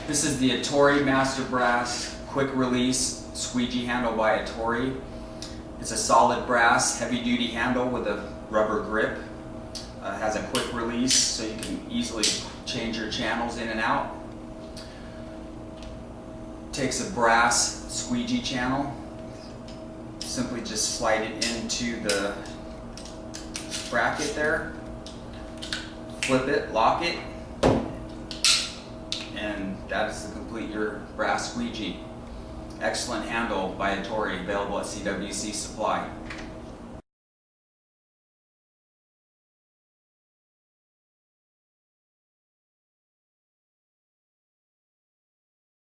This is the Ettore Master Brass Quick Release Squeegee Handle by Ettore. It's a solid brass, heavy duty handle with a rubber grip. Has a quick release so you can easily change your channels in and out. Takes a brass squeegee channel. Simply just slide it into the bracket there. Flip it, lock it, and that is to complete your brass squeegee. Excellent handle by Ettore, available at CWC Supply.